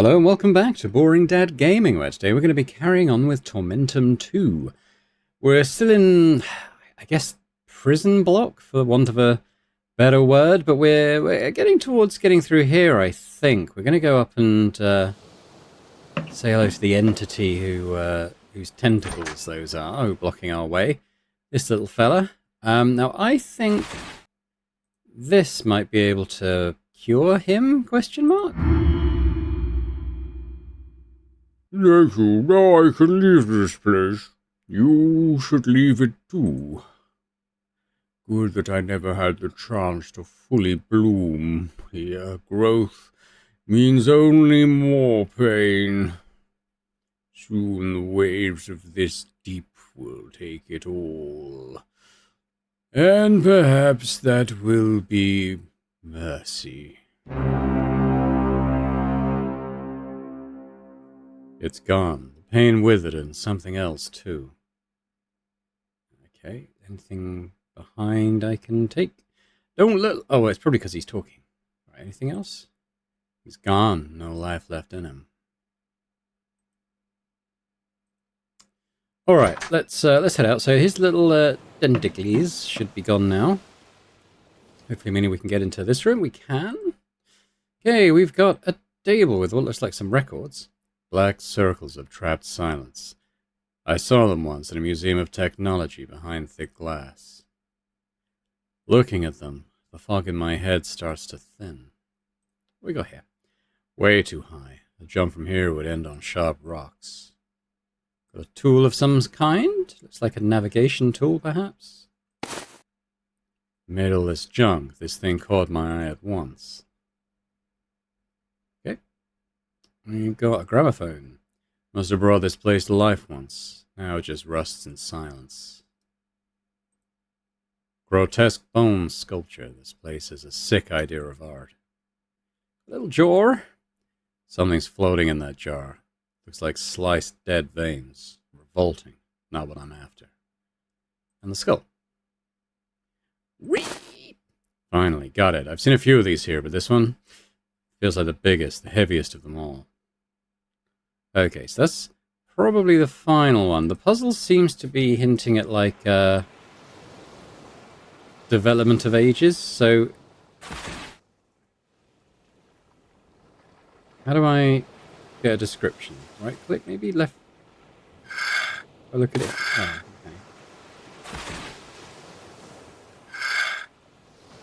Hello and welcome back to Boring Dad Gaming, where today we're going to be carrying on with Tormentum 2. We're still in, I guess, prison block, for want of a better word, but we're getting towards getting through here, I think. We're going to go up and say hello to the entity whose tentacles those are, blocking our way. This little fella. Now, I think this might be able to cure him, question mark? Thank you. Now I can leave this place. You should leave it too. Good that I never had the chance to fully bloom here. Growth means only more pain. Soon the waves of this deep will take it all. And perhaps that will be mercy. It's gone. The pain with it and something else too. Okay, anything behind I can take? Don't look. Oh, it's probably because he's talking. All right, anything else? He's gone. No life left in him. All right, let's head out. So his little tentacles should be gone now. Hopefully, meaning we can get into this room. We can. Okay, we've got a table with what looks like some records. Black circles of trapped silence. I saw them once in a museum of technology behind thick glass. Looking at them, the fog in my head starts to thin. We go here. Way too high. A jump from here would end on sharp rocks. Got a tool of some kind? Looks like a navigation tool, perhaps? Amid all this junk, this thing caught my eye at once. We've got a gramophone. Must have brought this place to life once. Now it just rusts in silence. Grotesque bone sculpture. This place is a sick idea of art. A little jar. Something's floating in that jar. Looks like sliced dead veins. Revolting. Not what I'm after. And the skull. Whee! Finally, got it. I've seen a few of these here, but this one feels like the biggest, the heaviest of them all. Okay, so that's probably the final one. The puzzle seems to be hinting at, like, development of ages, so how do I get a description? Right click, maybe left. Oh, look at it. Oh, okay.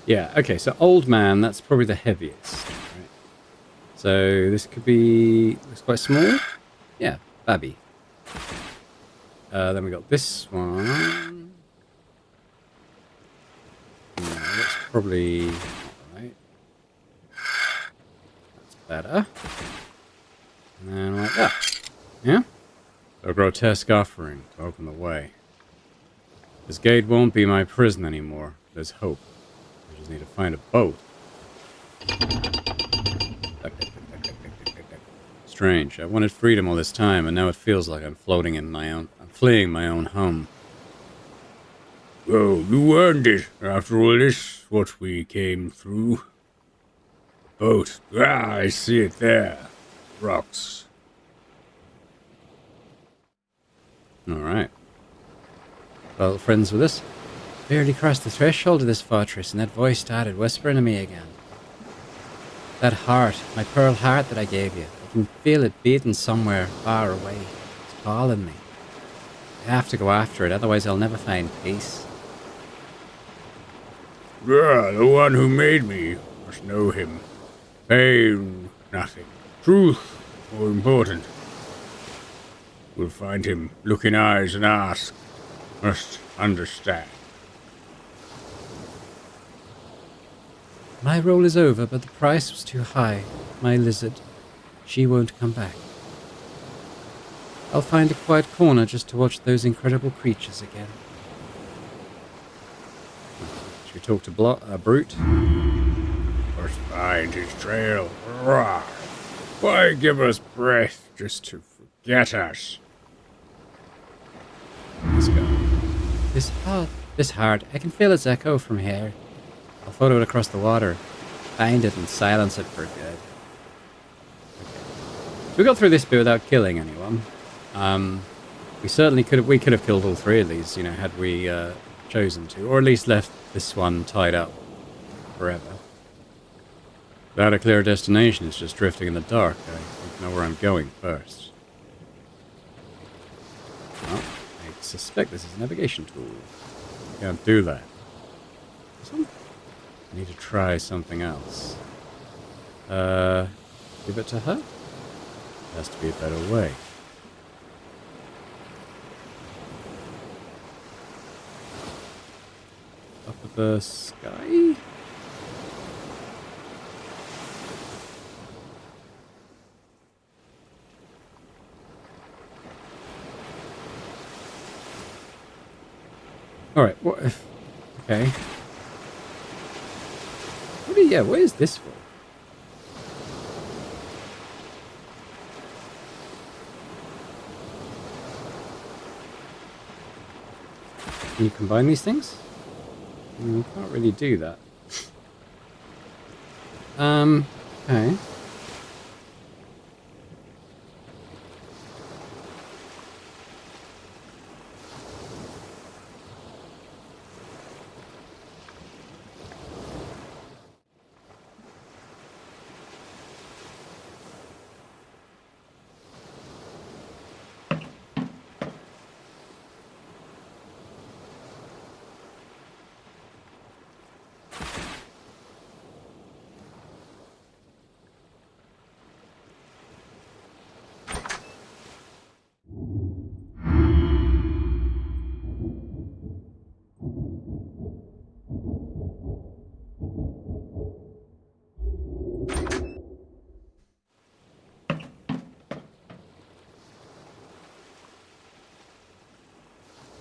Yeah, okay, so old man, that's probably the heaviest. Right? So this could be, looks quite small. Yeah, Babby. Then we got this one. No, that's probably right. That's better. And then like that. Yeah? A grotesque offering to open the way. This gate won't be my prison anymore. There's hope. I just need to find a boat. Strange. I wanted freedom all this time, and now it feels like I'm floating in my own. I'm fleeing my own home. Well, you earned it. After all this, what we came through. Boat. Ah, I see it there. Rocks. Alright. Well, friends with us. Barely crossed the threshold of this fortress, and that voice started whispering to me again. That heart, my pearl heart that I gave you. I can feel it beating somewhere far away. It's calling me. I have to go after it, otherwise I'll never find peace. Yeah, the one who made me must know him. Pain, nothing. Truth, more important. We'll find him, look in eyes and ask. Must understand. My role is over, but the price was too high. My lizard. She won't come back. I'll find a quiet corner just to watch those incredible creatures again. Should we talk to Brute? Must find his trail. Roar. Why give us breath just to forget us? Let's go. This heart, I can feel its echo from here. I'll photo it across the water. Find it and silence it for good. Okay. We got through this bit without killing anyone. We certainly could have. We could have killed all three of these, you know, had we chosen to, or at least left this one tied up forever. Without a clear destination, it's just drifting in the dark. I don't know where I'm going first. Well, I suspect this is a navigation tool. Can't do that. I need to try something else. Give it to her? Has to be a better way. Up at the sky? Alright, what if... Okay. What is this for? Can you combine these things? You can't really do that. Okay.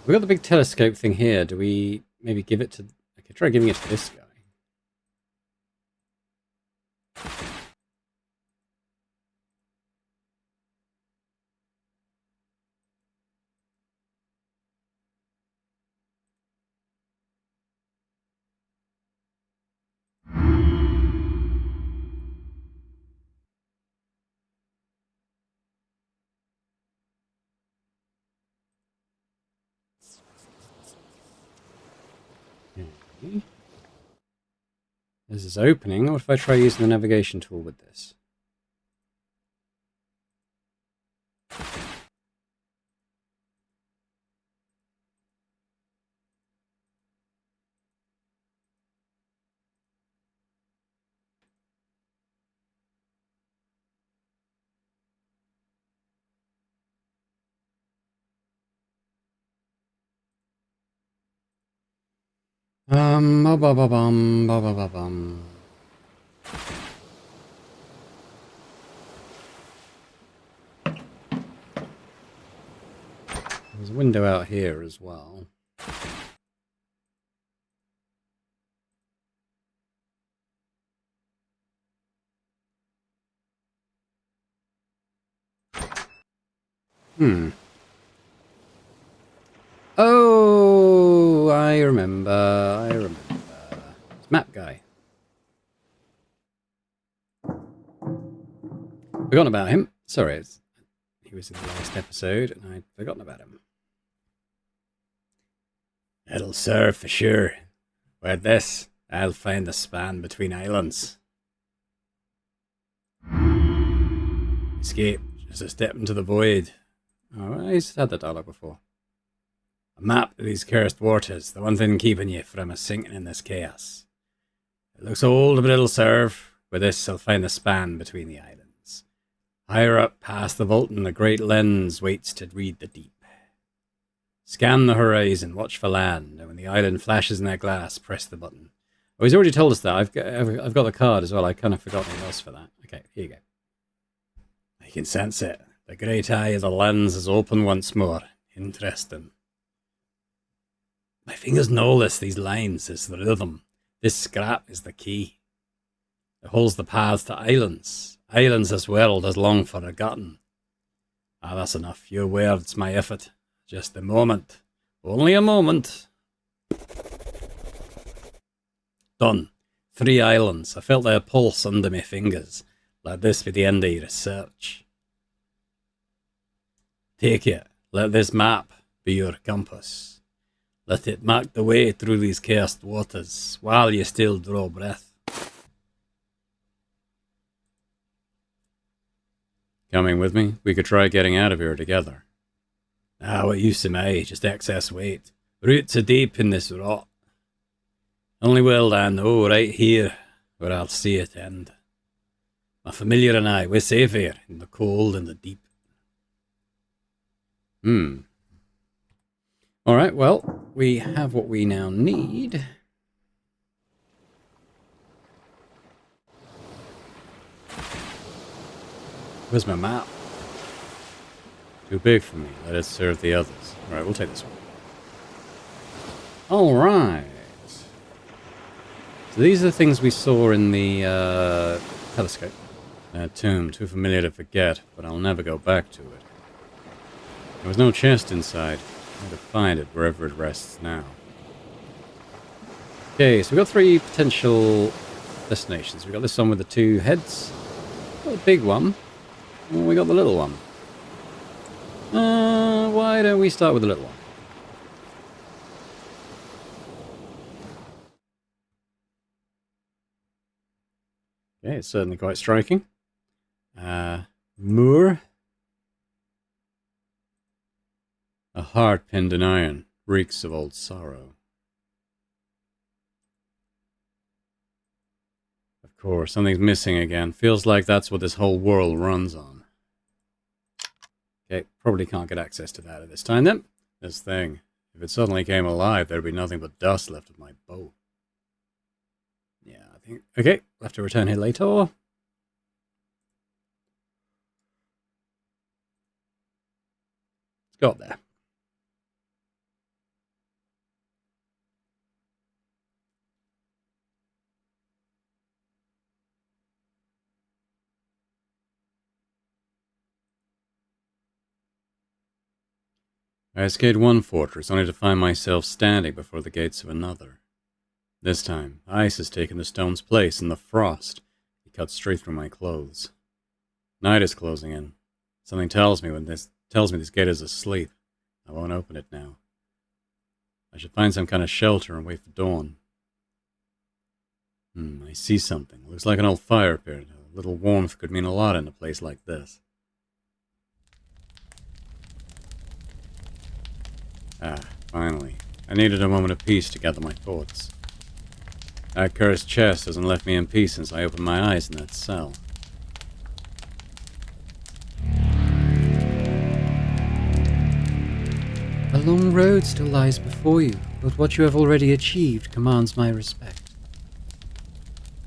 We got the big telescope thing here. Do we maybe give it to... I could try giving it to this guy. Okay. This is opening. What if I try using the navigation tool with this? Ba ba ba bum, ba ba ba bum. There's a window out here as well. Oh, I remember. It's map guy. Forgotten about him. Sorry, he was in the last episode and I'd forgotten about him. It'll serve for sure. With this, I'll find the span between islands. Escape, just a step into the void. Oh, he's had that dialogue before. A map to these cursed waters, the one thing keeping you from a sinking in this chaos. It looks old, but it'll serve. With this, I'll find the span between the islands. Higher up, past the Vulcan, a great lens waits to read the deep. Scan the horizon, watch for land, and when the island flashes in their glass, press the button. Oh, he's already told us that. I've got the card as well. I kind of forgot what it was for that. Okay, here you go. I can sense it. The great eye of the lens is open once more. Interesting. My fingers know this. These lines is the rhythm. This scrap is the key. It holds the paths to islands. Islands this world has long forgotten. Ah, that's enough. Your words, my effort. Just a moment. Only a moment. Done. 3 islands. I felt their pulse under my fingers. Let this be the end of your research. Take it. Let this map be your compass. Let it mark the way through these cursed waters while you still draw breath. Coming with me? We could try getting out of here together. Ah, what use am I? Just excess weight. Roots are deep in this rot. Only world I know right here, where I'll see it end. My familiar and I, we're safe here, in the cold and the deep. Alright, well, we have what we now need. Where's my map? Too big for me. Let it serve the others. Alright, we'll take this one. Alright. So these are the things we saw in the telescope. That tomb, too familiar to forget, but I'll never go back to it. There was no chest inside. I had to find it wherever it rests now. Okay, so we've got 3 potential destinations. We've got this one with the 2 heads. Got the big one. And we got the little one. Why don't we start with the little one? Okay, it's certainly quite striking. Moor. A heart pinned in iron, reeks of old sorrow. Of course, something's missing again. Feels like that's what this whole world runs on. Okay, probably can't get access to that at this time then. This thing, if it suddenly came alive, there'd be nothing but dust left of my bow. Yeah, I think... Okay, we'll have to return here later. Let's go up there. I escaped one fortress, only to find myself standing before the gates of another. This time, ice has taken the stone's place, and the frost, it cuts straight through my clothes. Night is closing in. Something tells me this gate is asleep. I won't open it now. I should find some kind of shelter and wait for dawn. I see something. Looks like an old fire pit. A little warmth could mean a lot in a place like this. Ah, finally. I needed a moment of peace to gather my thoughts. That cursed chest hasn't left me in peace since I opened my eyes in that cell. A long road still lies before you, but what you have already achieved commands my respect.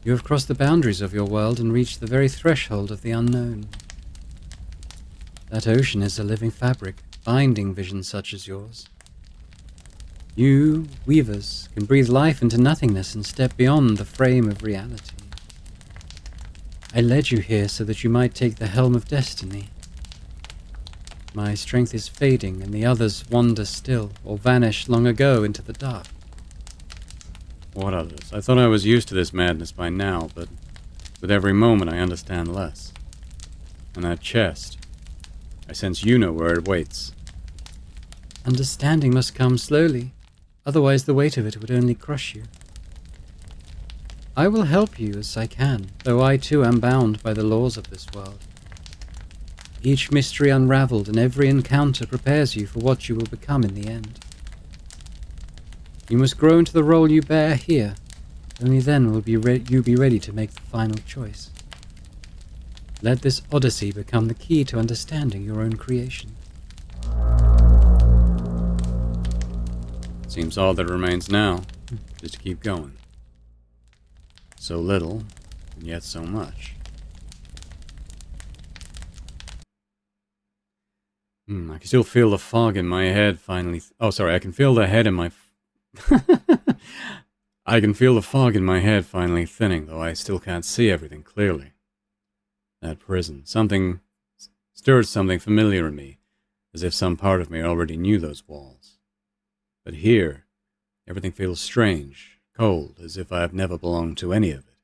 You have crossed the boundaries of your world and reached the very threshold of the unknown. That ocean is a living fabric, binding visions such as yours. You, weavers, can breathe life into nothingness and step beyond the frame of reality. I led you here so that you might take the helm of destiny. My strength is fading, and the others wander still, or vanish long ago into the dark. What others? I thought I was used to this madness by now, but with every moment I understand less. And that chest, I sense you know where it waits. Understanding must come slowly, otherwise the weight of it would only crush you. I will help you as I can, though I too am bound by the laws of this world. Each mystery unraveled and every encounter prepares you for what you will become in the end. You must grow into the role you bear here. Only then will you be ready to make the final choice. Let this odyssey become the key to understanding your own creation. Seems all that remains now is to keep going. So little, and yet so much. I can still feel the fog in my head finally... I can feel the head in my... I can feel the fog in my head finally thinning, though I still can't see everything clearly. That prison. Something... stirred something familiar in me, as if some part of me already knew those walls. But here, everything feels strange, cold, as if I have never belonged to any of it.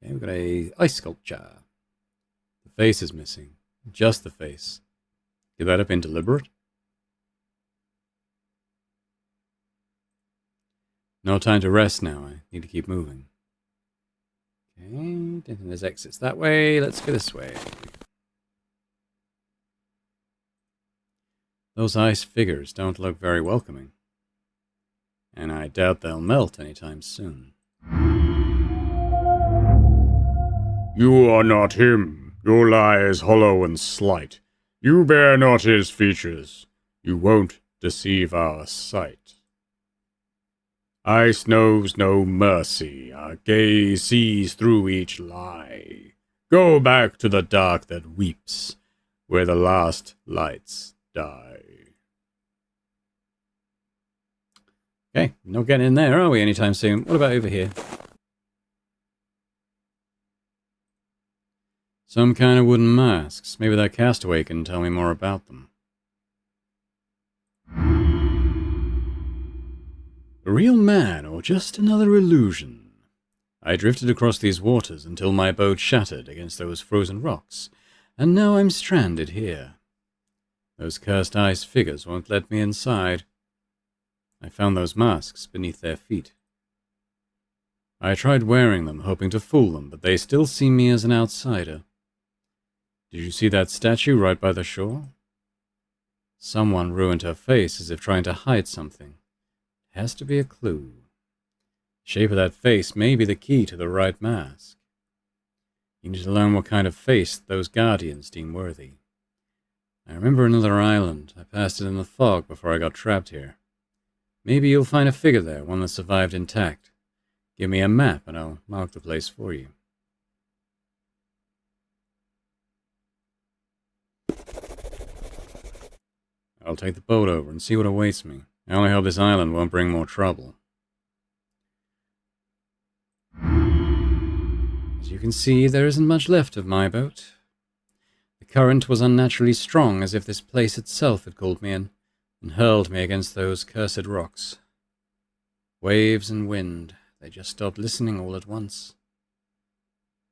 Okay, we've got a ice sculpture. The face is missing. Just the face. Could that have been deliberate? No time to rest now. I need to keep moving. Okay, don't think there's exits that way. Let's go this way. Those ice figures don't look very welcoming. And I doubt they'll melt anytime soon. You are not him. Your lie is hollow and slight. You bear not his features. You won't deceive our sight. Ice knows no mercy. Our gaze sees through each lie. Go back to the dark that weeps, where the last lights die. Okay, not getting in there, are we, anytime soon? What about over here? Some kind of wooden masks. Maybe that castaway can tell me more about them. A real man, or just another illusion? I drifted across these waters until my boat shattered against those frozen rocks, and now I'm stranded here. Those cursed ice figures won't let me inside. I found those masks beneath their feet. I tried wearing them, hoping to fool them, but they still see me as an outsider. Did you see that statue right by the shore? Someone ruined her face as if trying to hide something. It has to be a clue. The shape of that face may be the key to the right mask. You need to learn what kind of face those guardians deem worthy. I remember another island. I passed it in the fog before I got trapped here. Maybe you'll find a figure there, one that survived intact. Give me a map and I'll mark the place for you. I'll take the boat over and see what awaits me. I only hope this island won't bring more trouble. As you can see, there isn't much left of my boat. The current was unnaturally strong, as if this place itself had called me in and hurled me against those cursed rocks. Waves and wind, they just stopped listening all at once.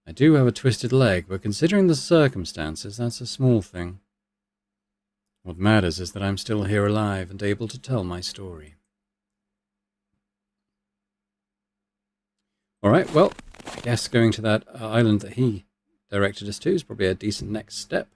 I do have a twisted leg, but considering the circumstances, that's a small thing. What matters is that I'm still here alive and able to tell my story. Alright, well, I guess going to that island that he directed us to is probably a decent next step.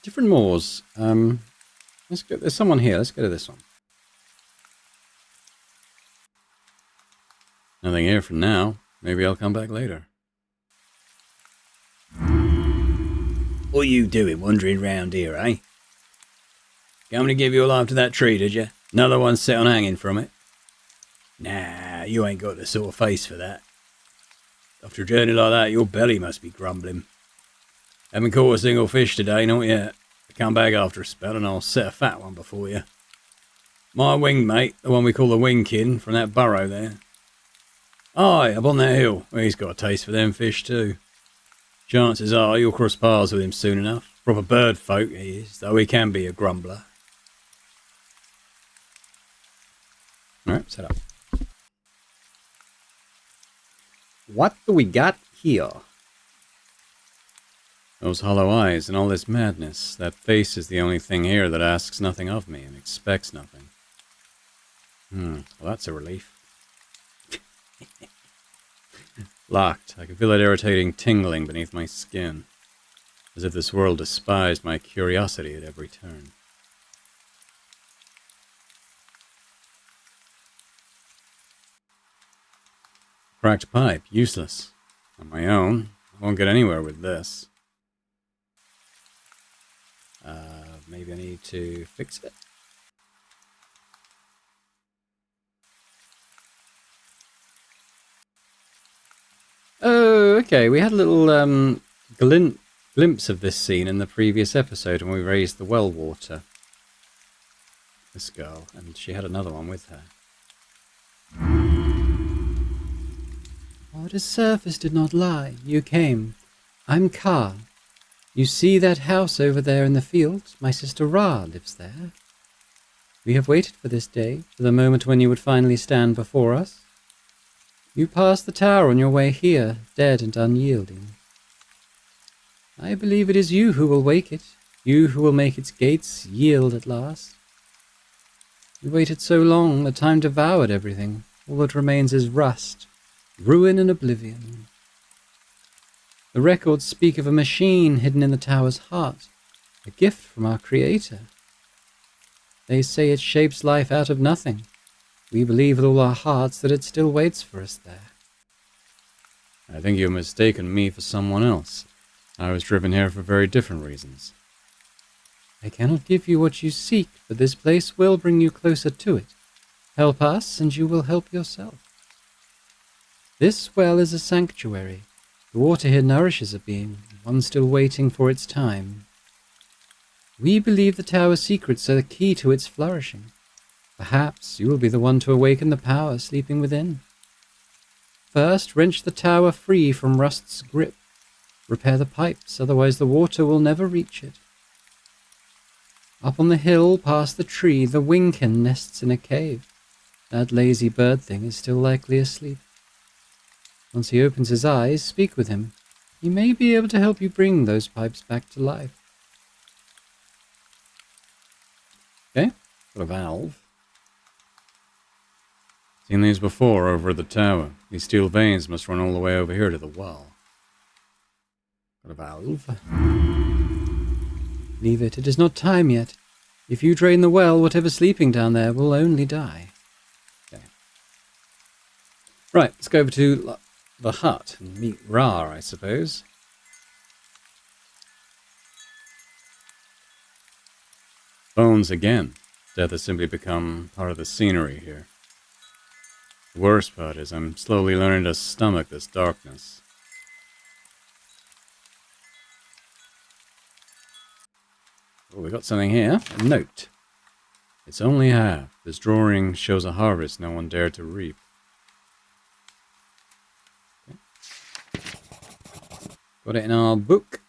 Different moors. Let's go. There's someone here. Let's go to this one. Nothing here for now. Maybe I'll come back later. What are you doing wandering round here, eh? Coming to give your life to that tree, did you? Another one set on hanging from it? Nah, you ain't got the sort of face for that. After a journey like that, your belly must be grumbling. Haven't caught a single fish today, not yet. Come back after a spell and I'll set a fat one before you. My winged mate, the one we call the wingkin, from that burrow there. Aye, up on that hill. Well, he's got a taste for them fish too. Chances are you'll cross paths with him soon enough. Proper bird folk he is, though he can be a grumbler. Alright, set up. What do we got here? Those hollow eyes and all this madness. That face is the only thing here that asks nothing of me and expects nothing. Well, that's a relief. Locked. I can feel that irritating tingling beneath my skin, as if this world despised my curiosity at every turn. Cracked pipe. Useless. On my own, I won't get anywhere with this. Maybe I need to fix it. Oh, okay. We had a little glimpse of this scene in the previous episode when we raised the well water. This girl, and she had another one with her. Water's surface did not lie. You came. I'm Ka, You see that house over there in the field? My sister Ra lives there. We have waited for this day, for the moment when you would finally stand before us. You passed the tower on your way here, dead and unyielding. I believe it is you who will wake it, you who will make its gates yield at last. You waited so long that time devoured everything. All that remains is rust, ruin and oblivion. The records speak of a machine hidden in the tower's heart, a gift from our Creator. They say it shapes life out of nothing. We believe with all our hearts that it still waits for us there. I think you've mistaken me for someone else. I was driven here for very different reasons. I cannot give you what you seek, but this place will bring you closer to it. Help us, and you will help yourself. This well is a sanctuary. The water here nourishes a being, one still waiting for its time. We believe the tower's secrets are the key to its flourishing. Perhaps you will be the one to awaken the power sleeping within. First, wrench the tower free from rust's grip. Repair the pipes, otherwise the water will never reach it. Up on the hill, past the tree, the winkin nests in a cave. That lazy bird thing is still likely asleep. Once he opens his eyes, speak with him. He may be able to help you bring those pipes back to life. Okay, got a valve. Seen these before over at the tower. These steel veins must run all the way over here to the well. Got a valve. Leave it. It is not time yet. If you drain the well, whatever's sleeping down there will only die. Okay. Right, let's go over to the hut and meet Ra, I suppose. Bones again. Death has simply become part of the scenery here. The worst part is I'm slowly learning to stomach this darkness. Oh, we got something here. A note. It's only half. This drawing shows a harvest no one dared to reap. Okay. Got it in our book.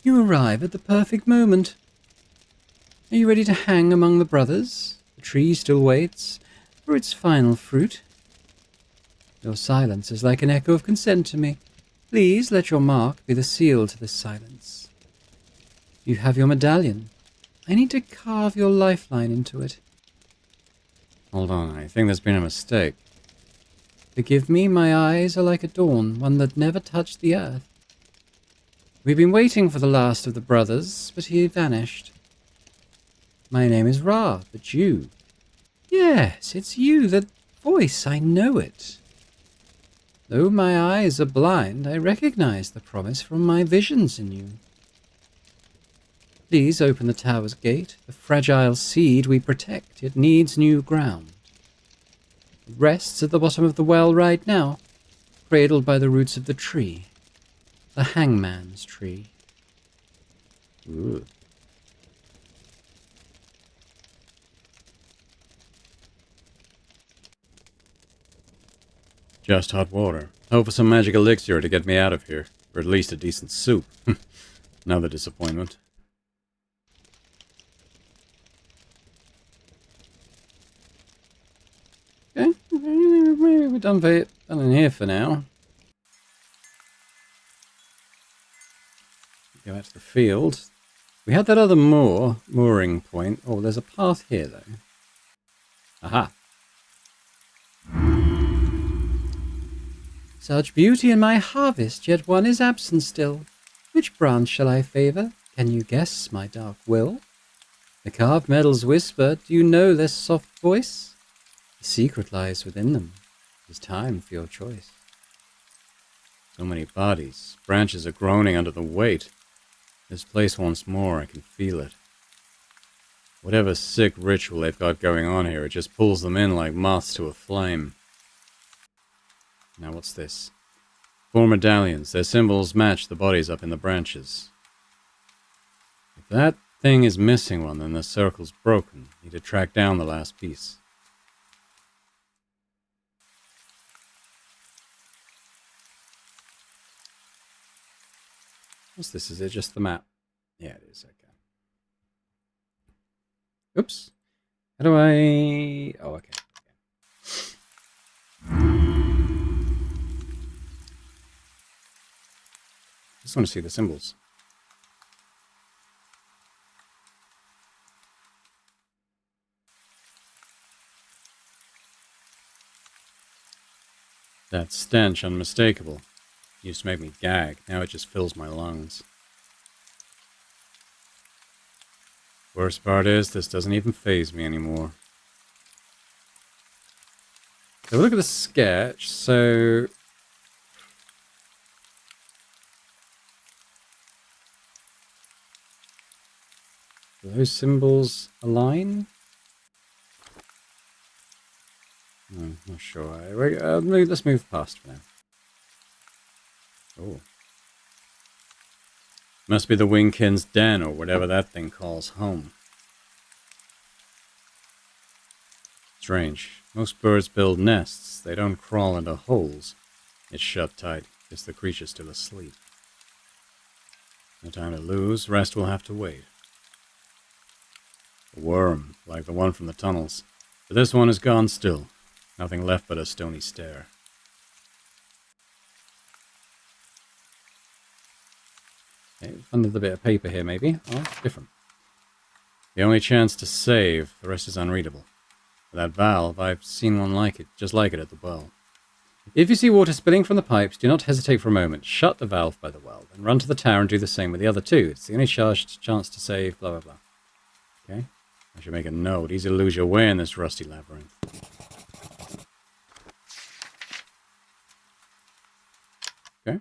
You arrive at the perfect moment. Are you ready to hang among the brothers? The tree still waits for its final fruit. Your silence is like an echo of consent to me. Please let your mark be the seal to this silence. You have your medallion. I need to carve your lifeline into it. Hold on, I think there's been a mistake. Forgive me, my eyes are like a dawn, one that never touched the earth. We've been waiting for the last of the brothers, but he vanished. My name is Ra, but you... Yes, it's you, that voice, I know it. Though my eyes are blind, I recognize the promise from my visions in you. Please open the tower's gate. The fragile seed we protect, it needs new ground. It rests at the bottom of the well right now, cradled by the roots of the tree. The hangman's tree. Ooh. Just hot water. Hope for some magic elixir to get me out of here. Or at least a decent soup. Another disappointment. Okay, we're done in here for now. Go out to the field. We had that other mooring point. Oh, there's a path here, though. Aha. Such beauty in my harvest, yet one is absent still. Which branch shall I favor? Can you guess my dark will? The carved metals whisper, do you know their soft voice? The secret lies within them. It is time for your choice. So many bodies. Branches are groaning under the weight. This place wants more, I can feel it. Whatever sick ritual they've got going on here, it just pulls them in like moths to a flame. Now what's this? 4 medallions. Their symbols match the bodies up in the branches. If that thing is missing one, then the circle's broken. Need to track down the last piece. What's this? Is it just the map? Yeah, it is. Okay. Oops. How do I... Oh, okay. Just want to see the symbols. That stench, unmistakable. Used to make me gag. Now it just fills my lungs. Worst part is, this doesn't even faze me anymore. So look at the sketch. So... do those symbols align? No, not sure. Let's move past for now. Oh. Must be the Wingkin's den, or whatever that thing calls home. Strange. Most birds build nests. They don't crawl into holes. It's shut tight. Guess the creature's still asleep. No time to lose. Rest will have to wait. A worm, like the one from the tunnels. But this one is gone still. Nothing left but a stony stare. Okay, another bit of paper here, maybe. Oh, different. The only chance to save. The rest is unreadable. For that valve, I've seen one like it, just like it at the well. If you see water spilling from the pipes, do not hesitate for a moment. Shut the valve by the well, then run to the tower and do the same with the other two. It's the only chance to save, blah, blah, blah. Okay? I should make a note. Easy to lose your way in this rusty labyrinth. Okay?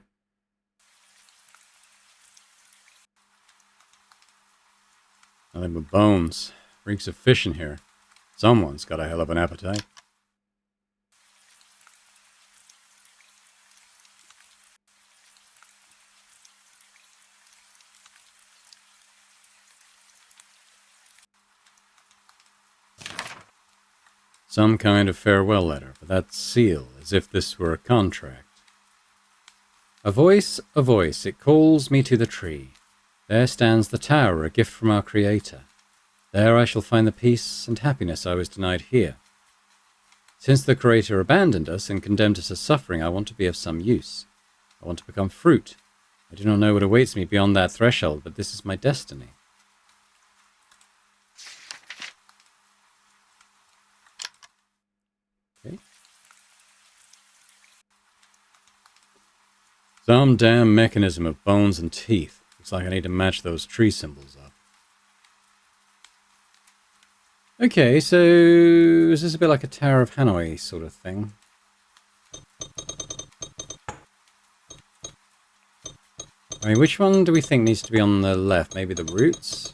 Nothing but bones. Reeks of fish in here. Someone's got a hell of an appetite. Some kind of farewell letter, but that seal, as if this were a contract. A voice, it calls me to the tree. There stands the tower, a gift from our Creator. There I shall find the peace and happiness I was denied here. Since the Creator abandoned us and condemned us to suffering, I want to be of some use. I want to become fruit. I do not know what awaits me beyond that threshold, but this is my destiny. Okay. Some damn mechanism of bones and teeth. Looks like I need to match those tree symbols up. Okay, so is this a bit like a Tower of Hanoi sort of thing? I mean, which one do we think needs to be on the left? Maybe the roots?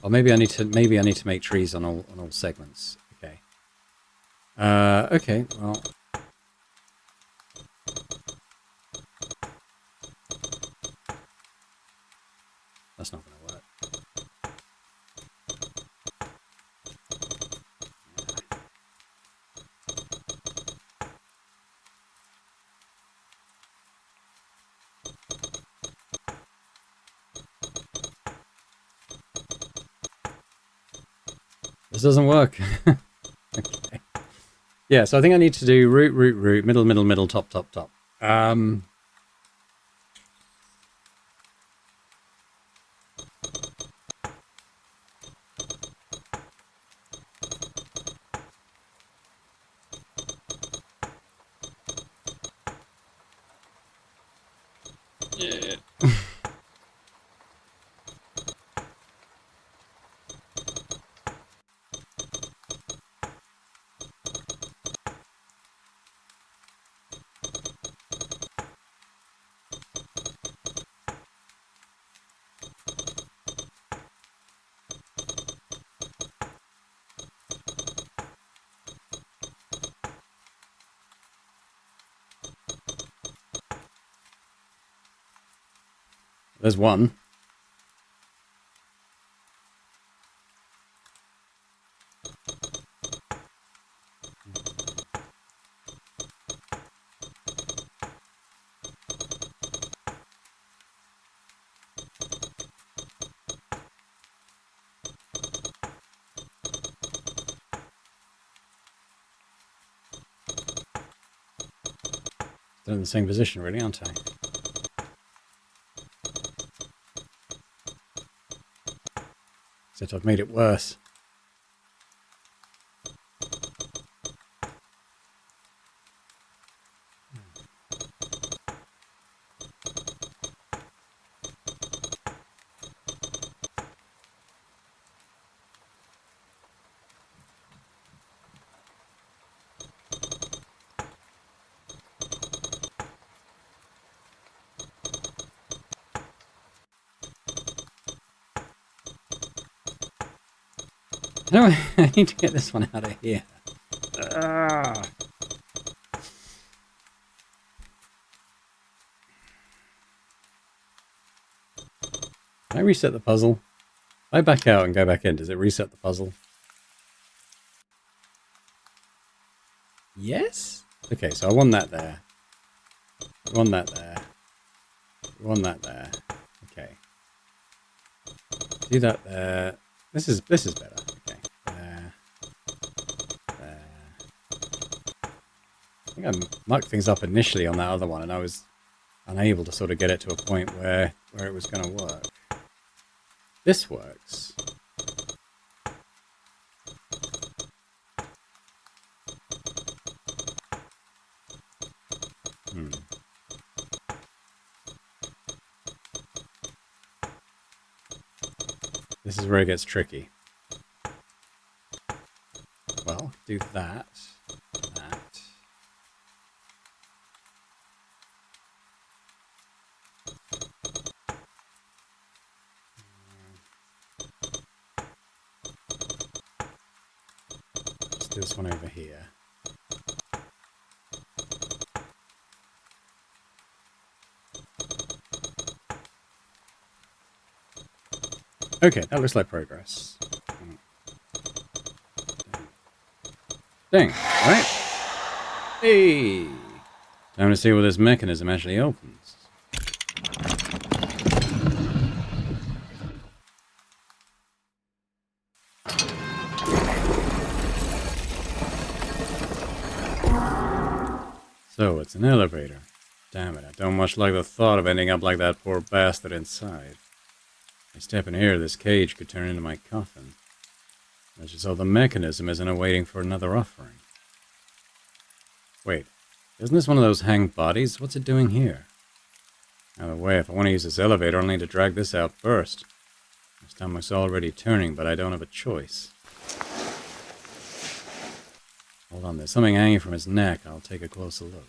Or maybe I need to make trees on all segments. Okay. Okay, well. That's not gonna work. This doesn't work. Okay. Yeah, so I think I need to do root, middle, top. Yeah. There's one. Still in the same position, really, aren't I? Except I've made it worse. No, I need to get this one out of here. Ah. Can I reset the puzzle? If I back out and go back in, does it reset the puzzle? Yes? Okay, so I won that there. I won that there. I won that there. Okay. Do that there. This is better. Okay. There. There. I think I mucked things up initially on that other one, and I was unable to sort of get it to a point where it was going to work. This works. This is where it gets tricky. Well, do that. That. Let's do this one over here. Okay, that looks like progress. Dang, right? Hey! Time to see what this mechanism actually opens. So, it's an elevator. Damn it, I don't much like the thought of ending up like that poor bastard inside. If I step in here, this cage could turn into my coffin. That's just how the mechanism isn't awaiting for another offering. Wait, isn't this one of those hanged bodies? What's it doing here? By the way, if I want to use this elevator, I'll need to drag this out first. My stomach's already turning, but I don't have a choice. Hold on, there's something hanging from his neck. I'll take a closer look.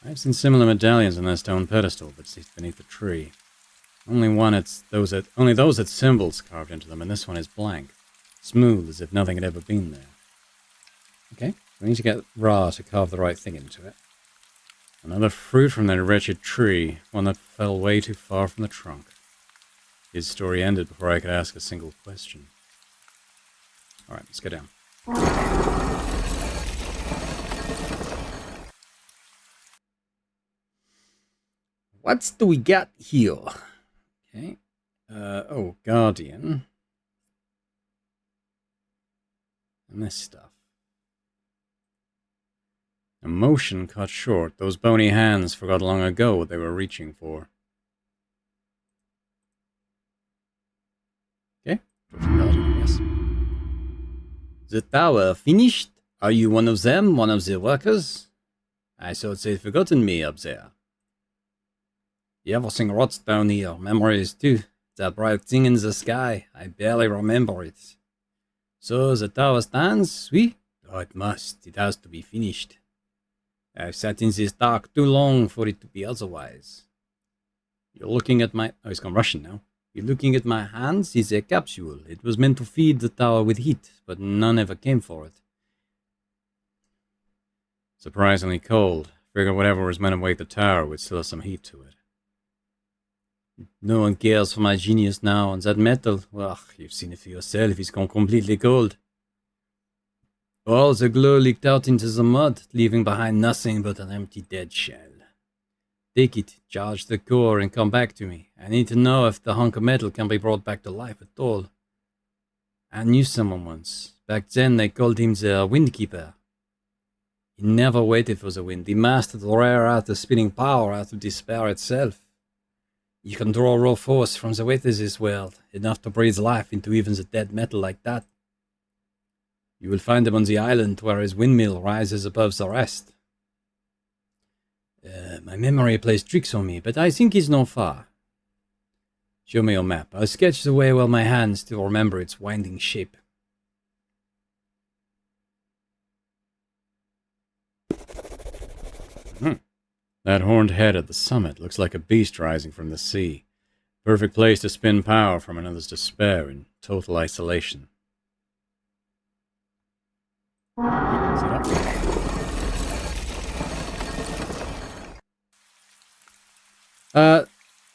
I've seen similar medallions on that stone pedestal, but it's beneath the tree. Only those had symbols carved into them, and this one is blank. Smooth, as if nothing had ever been there. Okay, we need to get Ra to carve the right thing into it. Another fruit from that wretched tree, one that fell way too far from the trunk. His story ended before I could ask a single question. Alright, let's go down. What do we got here? Okay. Oh, Guardian. And this stuff. Emotion cut short. Those bony hands forgot long ago what they were reaching for. Okay. Guardian, yes. The tower finished? Are you one of them? One of the workers? I thought they'd forgotten me up there. Everything rots down here. Memories too. That bright thing in the sky. I barely remember it. So the tower stands? Oui? Oh, it must. It has to be finished. I've sat in this dark too long for it to be otherwise. You're looking at my... Oh, he's gone Russian now. You're looking at my hands? It's a capsule. It was meant to feed the tower with heat, but none ever came for it. Surprisingly cold. Figured whatever was meant to wake the tower would still have some heat to it. No one cares for my genius now, and that metal, well, you've seen it for yourself, it's gone completely cold. All the glow leaked out into the mud, leaving behind nothing but an empty dead shell. Take it, charge the core, and come back to me. I need to know if the hunk of metal can be brought back to life at all. I knew someone once. Back then they called him the Windkeeper. He never waited for the wind. He mastered the rare art of spinning power out of despair itself. You can draw raw force from the weight of this world, enough to breathe life into even the dead metal like that. You will find him on the island where his windmill rises above the rest. My memory plays tricks on me, but I think he's not far. Show me your map. I'll sketch the way while my hands still remember its winding shape. That horned head at the summit looks like a beast rising from the sea. Perfect place to spin power from another's despair in total isolation.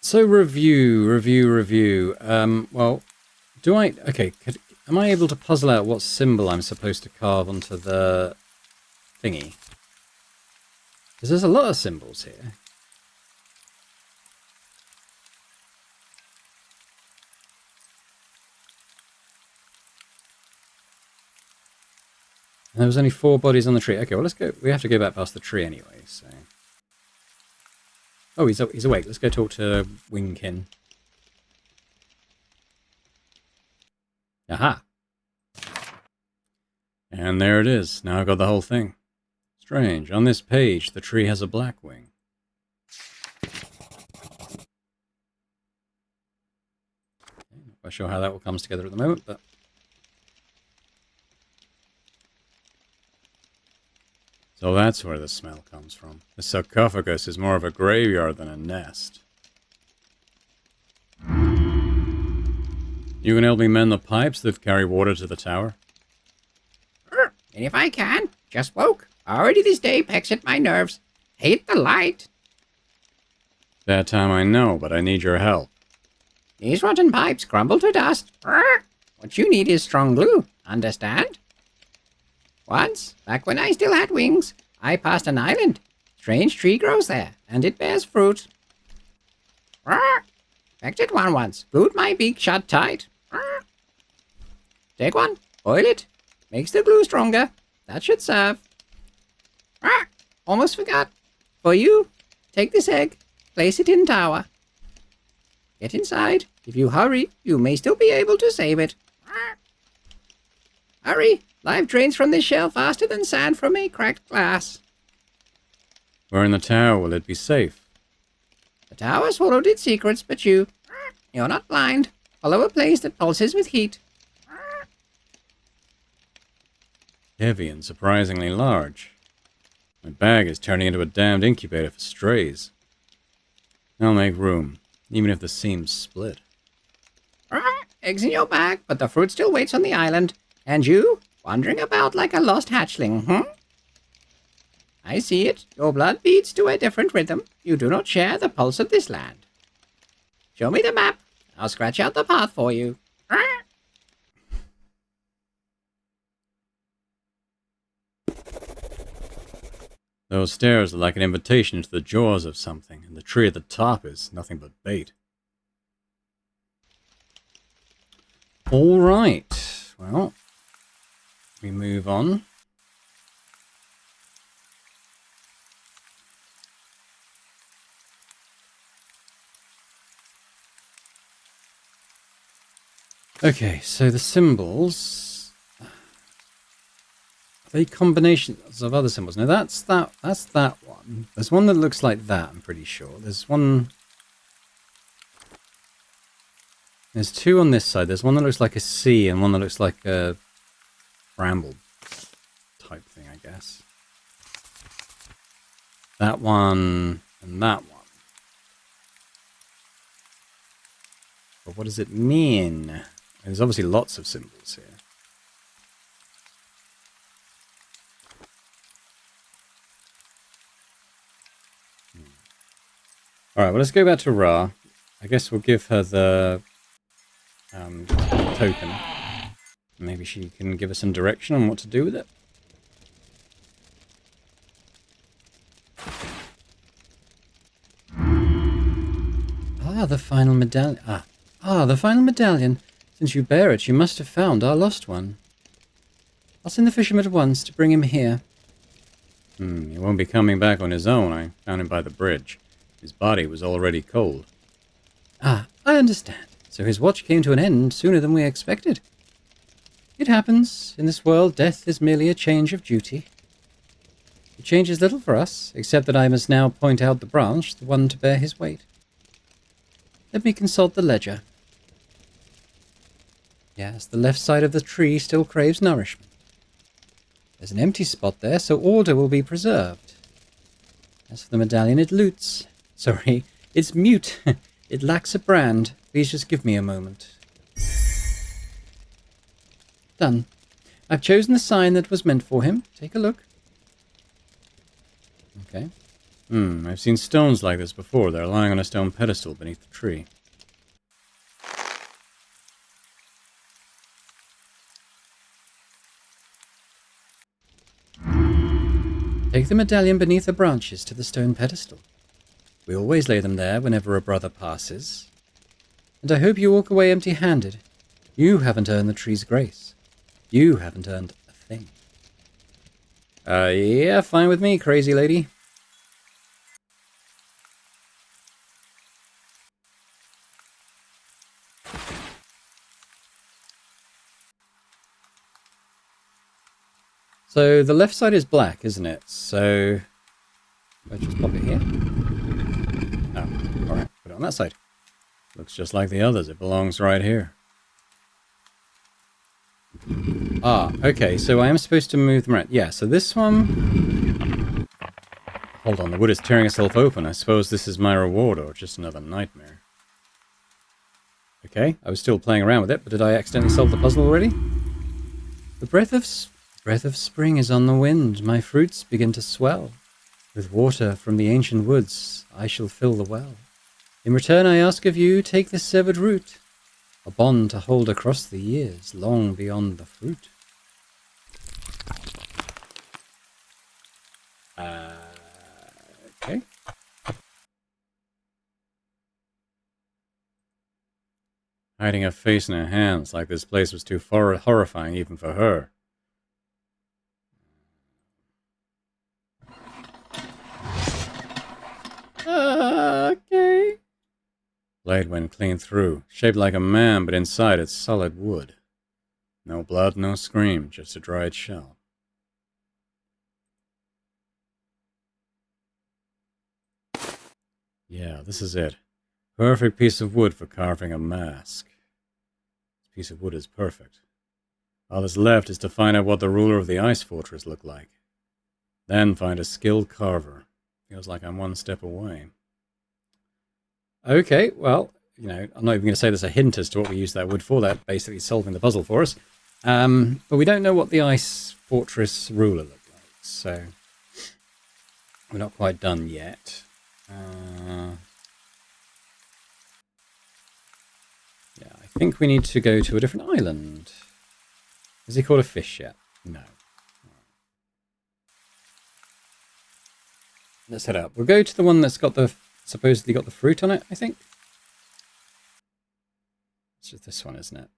So review. Well, am I able to puzzle out what symbol I'm supposed to carve onto the thingy? Because there's a lot of symbols here. And there was only 4 bodies on the tree. Okay, well, let's go. We have to go back past the tree anyway, so... Oh, he's awake. Let's go talk to Wingkin. Aha! And there it is. Now I've got the whole thing. Strange. On this page, the tree has a black wing. Not quite sure how that all comes together at the moment, but... So that's where the smell comes from. The sarcophagus is more of a graveyard than a nest. You can help me mend the pipes that carry water to the tower? And if I can, just woke. Already this day pecks at my nerves. Hate the light. That time I know, but I need your help. These rotten pipes crumble to dust. What you need is strong glue. Understand? Once, back when I still had wings, I passed an island. Strange tree grows there, and it bears fruit. Pecked at one once, glued my beak shut tight. Take one, boil it, makes the glue stronger. That should serve. Almost forgot. For you, take this egg, place it in tower. Get inside. If you hurry, you may still be able to save it. Hurry! Life drains from this shell faster than sand from a cracked glass. Where in the tower will it be safe? The tower swallowed its secrets, but you're not blind. Follow a place that pulses with heat. Heavy and surprisingly large. My bag is turning into a damned incubator for strays. I'll make room, even if the seams split. Eggs in your bag, but the fruit still waits on the island. And you, wandering about like a lost hatchling, I see it. Your blood beats to a different rhythm. You do not share the pulse of this land. Show me the map. I'll scratch out the path for you. Those stairs are like an invitation into the jaws of something, and the tree at the top is nothing but bait. All right. Well, we move on. Okay, so the symbols, are they combinations of other symbols? Now that's that one. There's one that looks like that, I'm pretty sure. There's two on this side. There's one that looks like a C and one that looks like a bramble type thing, I guess. That one and that one. But what does it mean? There's obviously lots of symbols here. Alright, well, let's go back to Ra. I guess we'll give her the token. Maybe she can give us some direction on what to do with it. The final medallion. The final medallion. Since you bear it, you must have found our lost one. I'll send the fisherman at once to bring him here. He won't be coming back on his own. I found him by the bridge. His body was already cold. Ah, I understand. So his watch came to an end sooner than we expected. It happens. In this world, death is merely a change of duty. It changes little for us, except that I must now point out the branch, the one to bear his weight. Let me consult the ledger. Yes, the left side of the tree still craves nourishment. There's an empty spot there, so order will be preserved. As for the medallion, it loots. Sorry, it's mute. It lacks a brand. Please just give me a moment. Done. I've chosen the sign that was meant for him. Take a look. Okay. I've seen stones like this before. They're lying on a stone pedestal beneath the tree. Take the medallion beneath the branches to the stone pedestal. We always lay them there whenever a brother passes. And I hope you walk away empty-handed. You haven't earned the tree's grace. You haven't earned a thing. Yeah, fine with me, crazy lady. So the left side is black, isn't it? So let's just pop it here. Oh, alright, put it on that side. Looks just like the others. It belongs right here. Ah, okay, so I am supposed to move them around. Yeah, so this one... Hold on, the wood is tearing itself open. I suppose this is my reward, or just another nightmare. Okay, I was still playing around with it, but did I accidentally solve the puzzle already? The breath of spring is on the wind. My fruits begin to swell. With water from the ancient woods, I shall fill the well. In return, I ask of you, take this severed root, a bond to hold across the years, long beyond the fruit. Okay. Hiding her face in her hands, like this place was too horrifying even for her. Okay. Blade went clean through, shaped like a man, but inside it's solid wood. No blood, no scream, just a dried shell. Yeah, this is it. Perfect piece of wood for carving a mask. This piece of wood is perfect. All that's left is to find out what the ruler of the ice fortress looked like. Then find a skilled carver. Feels like I'm one step away. Okay, well, you know, I'm not even going to say there's a hint as to what we use that wood for. That basically solving the puzzle for us. But we don't know what the ice fortress ruler looked like, so we're not quite done yet. Yeah, I think we need to go to a different island. Is he caught a fish yet? No. Let's head out. We'll go to the one that's got the supposedly got the fruit on it, I think. It's just this one, isn't it?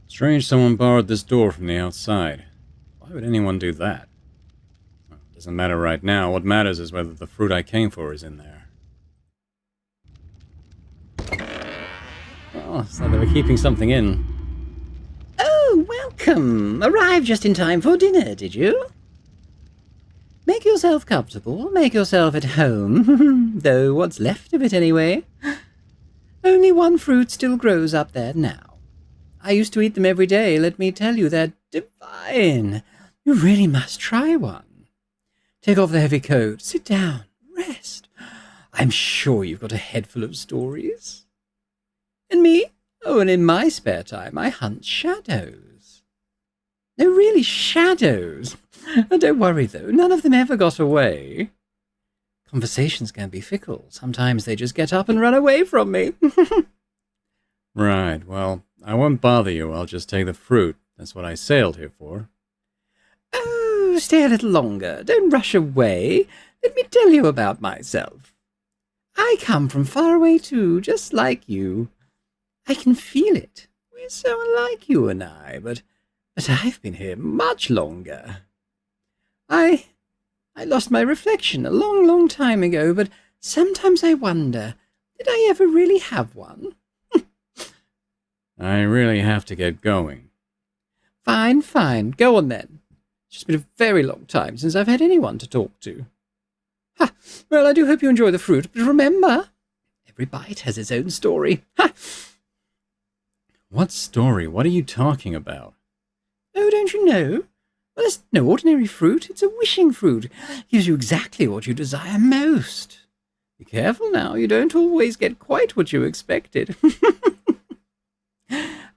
Strange someone borrowed this door from the outside. Why would anyone do that? Well, it doesn't matter right now. What matters is whether the fruit I came for is in there. Oh, it's like they were keeping something in. Oh, welcome. Arrived just in time for dinner, did you? Make yourself comfortable. Make yourself at home. Though what's left of it anyway. Only one fruit still grows up there now. I used to eat them every day. Let me tell you, they're divine. You really must try one. Take off the heavy coat. Sit down. Rest. I'm sure you've got a head full of stories. And me? Oh, and in my spare time, I hunt shadows. No, really, shadows. Don't worry, though. None of them ever got away. Conversations can be fickle. Sometimes they just get up and run away from me. Right, well, I won't bother you. I'll just take the fruit. That's what I sailed here for. Oh, stay a little longer. Don't rush away. Let me tell you about myself. I come from far away too, just like you. I can feel it. We're so alike, you and I, but I've been here much longer. I lost my reflection a long, long time ago, but sometimes I wonder, did I ever really have one? I really have to get going. Fine, fine. Go on then. It's just been a very long time since I've had anyone to talk to. Ha! Well, I do hope you enjoy the fruit, but remember, every bite has its own story. Ha! What story? What are you talking about? Oh, don't you know? Well, it's no ordinary fruit. It's a wishing fruit. It gives you exactly what you desire most. Be careful now. You don't always get quite what you expected.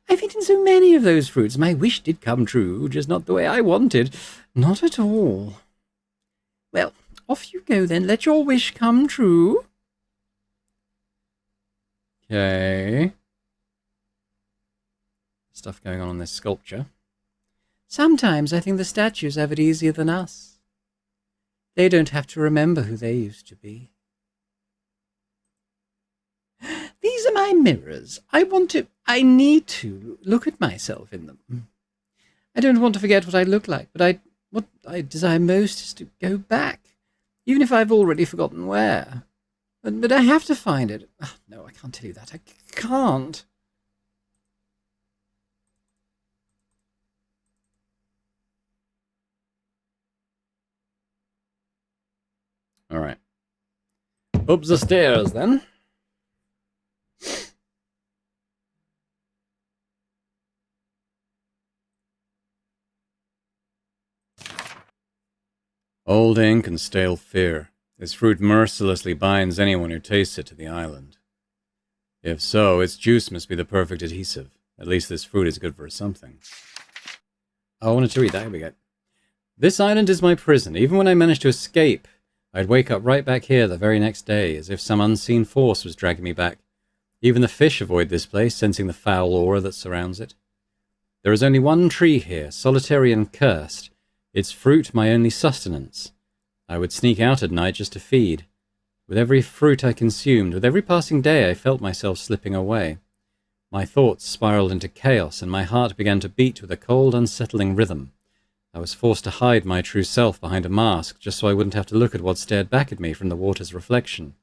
I've eaten so many of those fruits. My wish did come true, just not the way I wanted. Not at all. Well, off you go then. Let your wish come true. Okay. Stuff going on in this sculpture. Sometimes I think the statues have it easier than us. They don't have to remember who they used to be. These are my mirrors. I need to look at myself in them. I don't want to forget what I look like, but what I desire most is to go back, even if I've already forgotten where. But I have to find it. Oh, no, I can't tell you that. I can't. All right. Up the stairs, then. Old ink and stale fear. This fruit mercilessly binds anyone who tastes it to the island. If so, its juice must be the perfect adhesive. At least this fruit is good for something. Oh, I wanted to read that. Here we go. This island is my prison. Even when I managed to escape, I'd wake up right back here the very next day, as if some unseen force was dragging me back. Even the fish avoid this place, sensing the foul aura that surrounds it. There is only one tree here, solitary and cursed. Its fruit my only sustenance. I would sneak out at night just to feed. With every fruit I consumed, with every passing day, I felt myself slipping away. My thoughts spiraled into chaos, and my heart began to beat with a cold, unsettling rhythm. I was forced to hide my true self behind a mask, just so I wouldn't have to look at what stared back at me from the water's reflection.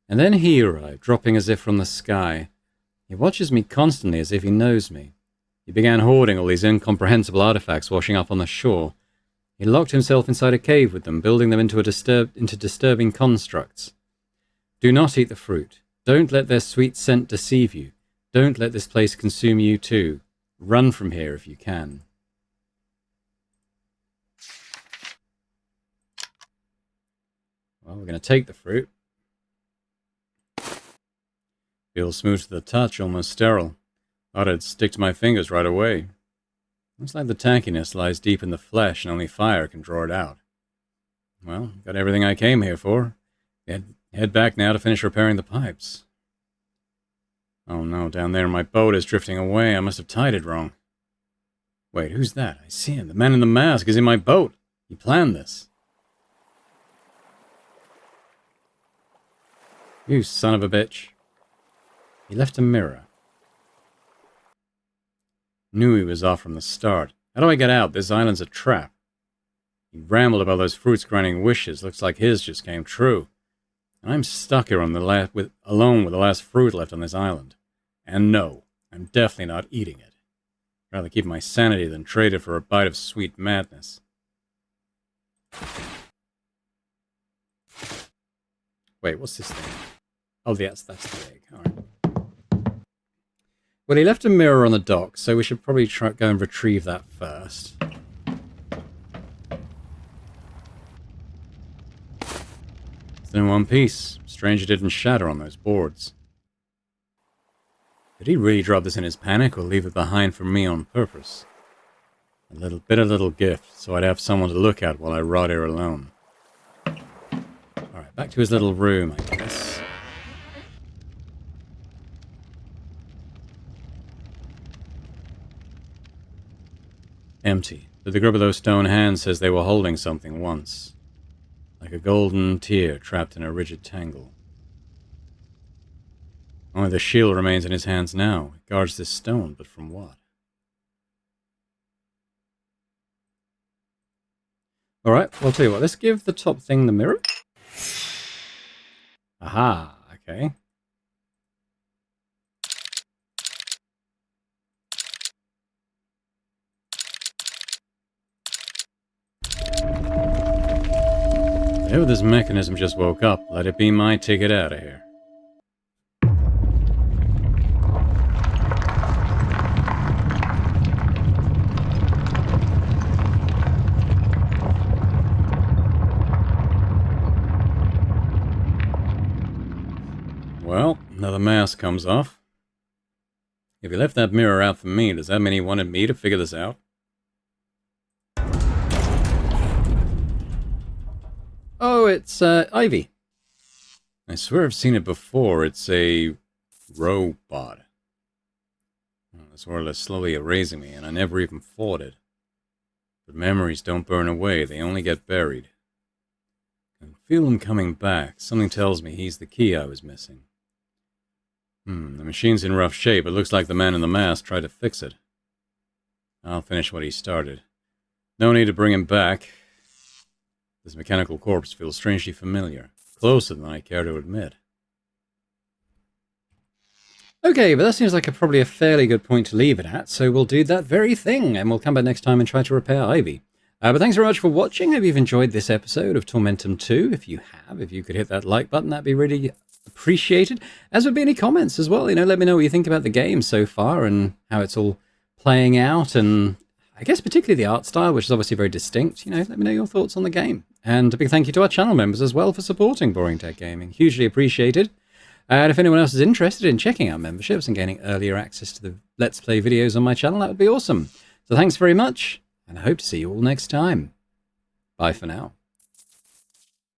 And then he arrived, dropping as if from the sky. He watches me constantly as if he knows me. He began hoarding all these incomprehensible artifacts washing up on the shore. He locked himself inside a cave with them, building them into disturbing constructs. Do not eat the fruit. Don't let their sweet scent deceive you. Don't let this place consume you too. Run from here if you can. Well, we're going to take the fruit. Feels smooth to the touch, almost sterile. Thought it'd stick to my fingers right away. Looks like the tankiness lies deep in the flesh and only fire can draw it out. Well, got everything I came here for. Head back now to finish repairing the pipes. Oh no, down there my boat is drifting away. I must have tied it wrong. Wait, who's that? I see him. The man in the mask is in my boat. He planned this. You son of a bitch. He left a mirror. Knew he was off from the start. How do I get out? This island's a trap. He rambled about those fruits granting wishes. Looks like his just came true. And I'm stuck here on alone with the last fruit left on this island. And no, I'm definitely not eating it. I'd rather keep my sanity than trade it for a bite of sweet madness. Wait, what's this thing? Oh, yes, that's the egg. All right. Well, he left a mirror on the dock, so we should probably go and retrieve that first. It's in one piece. Strange it didn't shatter on those boards. Did he really drop this in his panic or leave it behind for me on purpose? A little gift, so I'd have someone to look at while I rot here alone. Alright, back to his little room, I guess. Empty. But the grip of those stone hands says they were holding something once. Like a golden tear trapped in a rigid tangle. Only the shield remains in his hands now. It guards this stone, but from what? Alright, well, I'll tell you what. Let's give the top thing the mirror. Aha, okay. Whatever this mechanism just woke up, let it be my ticket out of here. Well, another mask comes off. If he left that mirror out for me, does that mean he wanted me to figure this out? Oh, it's Ivy. I swear I've seen it before. It's a robot. It's more or less slowly erasing me, and I never even fought it. But memories don't burn away, they only get buried. I can feel him coming back. Something tells me he's the key I was missing. The machine's in rough shape. It looks like the man in the mask tried to fix it. I'll finish what he started. No need to bring him back. This mechanical corpse feels strangely familiar. Closer than I care to admit. Okay, but that seems like probably a fairly good point to leave it at, so we'll do that very thing, and we'll come back next time and try to repair Ivy. But thanks very much for watching. Hope you've enjoyed this episode of Tormentum 2. If you have, if you could hit that like button, that'd be really appreciated. As would be any comments as well. Let me know what you think about the game so far and how it's all playing out, and I guess particularly the art style, which is obviously very distinct. Let me know your thoughts on the game. And a big thank you to our channel members as well for supporting Boring Tech Gaming. Hugely appreciated. And if anyone else is interested in checking out memberships and gaining earlier access to the Let's Play videos on my channel, that would be awesome. So thanks very much, and I hope to see you all next time. Bye for now.